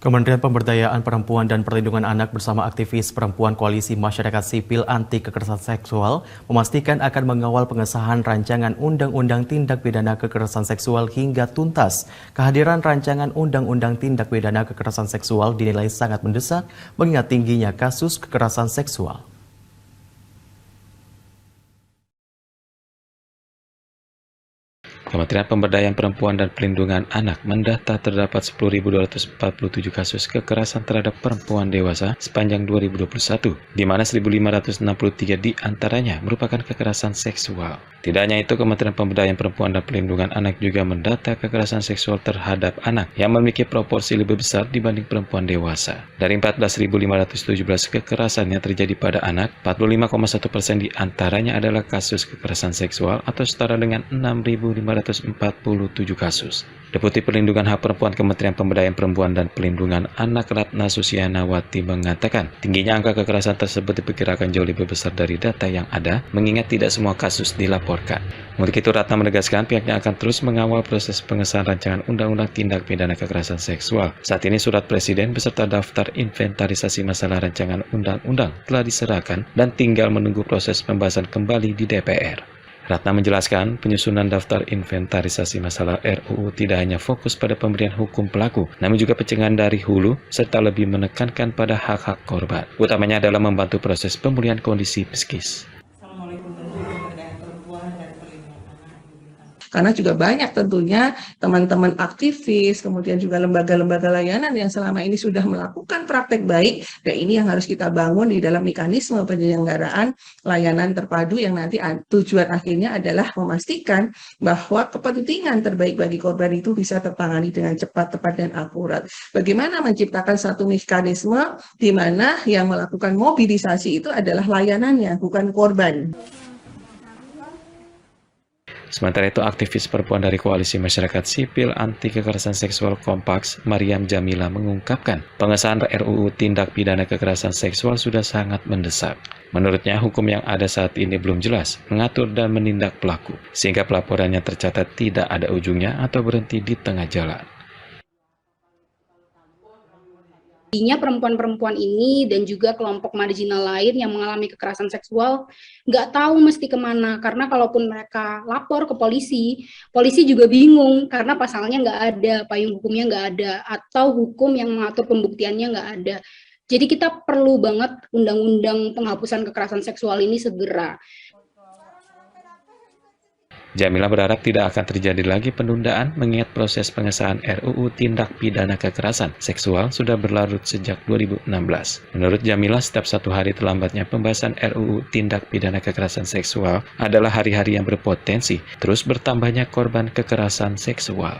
Kementerian Pemberdayaan Perempuan dan Perlindungan Anak bersama aktivis perempuan Koalisi Masyarakat Sipil Anti Kekerasan Seksual memastikan akan mengawal pengesahan rancangan Undang-Undang Tindak Pidana Kekerasan Seksual hingga tuntas. Kehadiran rancangan Undang-Undang Tindak Pidana Kekerasan Seksual dinilai sangat mendesak mengingat tingginya kasus kekerasan seksual. Kementerian Pemberdayaan Perempuan dan Perlindungan Anak mendata terdapat 10.247 kasus kekerasan terhadap perempuan dewasa sepanjang 2021, di mana 1.563 di antaranya merupakan kekerasan seksual. Tidak hanya itu, Kementerian Pemberdayaan Perempuan dan Perlindungan Anak juga mendata kekerasan seksual terhadap anak yang memiliki proporsi lebih besar dibanding perempuan dewasa. Dari 14.517 kekerasan yang terjadi pada anak, 45,1% di antaranya adalah kasus kekerasan seksual atau setara dengan 6.547 kasus. Deputi Perlindungan Hak Perempuan Kementerian Pemberdayaan Perempuan dan Perlindungan Anak Ratna Susianawati mengatakan, tingginya angka kekerasan tersebut diperkirakan jauh lebih besar dari data yang ada, mengingat tidak semua kasus dilaporkan. Untuk itu, Ratna menegaskan pihaknya akan terus mengawal proses pengesahan rancangan Undang-Undang Tindak Pidana Kekerasan Seksual. Saat ini surat Presiden beserta daftar inventarisasi masalah rancangan undang-undang telah diserahkan dan tinggal menunggu proses pembahasan kembali di DPR. Ratna menjelaskan, penyusunan daftar inventarisasi masalah RUU tidak hanya fokus pada pemberian hukum pelaku, namun juga pencegahan dari hulu, serta lebih menekankan pada hak-hak korban. Utamanya adalah membantu proses pemulihan kondisi psikis. Karena juga banyak tentunya teman-teman aktivis, kemudian juga lembaga-lembaga layanan yang selama ini sudah melakukan praktek baik, dan ini yang harus kita bangun di dalam mekanisme penyelenggaraan layanan terpadu yang nanti tujuan akhirnya adalah memastikan bahwa kepentingan terbaik bagi korban itu bisa tertangani dengan cepat, tepat, dan akurat. Bagaimana menciptakan satu mekanisme di mana yang melakukan mobilisasi itu adalah layanannya, bukan korban. Sementara itu, aktivis perempuan dari Koalisi Masyarakat Sipil Anti Kekerasan Seksual Kompaks, Mariam Jamila mengungkapkan, pengesahan RUU Tindak Pidana Kekerasan Seksual sudah sangat mendesak. Menurutnya, hukum yang ada saat ini belum jelas mengatur dan menindak pelaku, sehingga pelaporannya tercatat tidak ada ujungnya atau berhenti di tengah jalan. Perempuan-perempuan ini dan juga kelompok marginal lain yang mengalami kekerasan seksual nggak tahu mesti kemana, karena kalaupun mereka lapor ke polisi, polisi juga bingung karena pasalnya nggak ada, payung hukumnya nggak ada, atau hukum yang mengatur pembuktiannya nggak ada. Jadi kita perlu banget undang-undang penghapusan kekerasan seksual ini segera. Jamila berharap tidak akan terjadi lagi penundaan mengingat proses pengesahan RUU Tindak Pidana Kekerasan Seksual sudah berlarut sejak 2016. Menurut Jamila, setiap satu hari terlambatnya pembahasan RUU Tindak Pidana Kekerasan Seksual adalah hari-hari yang berpotensi terus bertambahnya korban kekerasan seksual.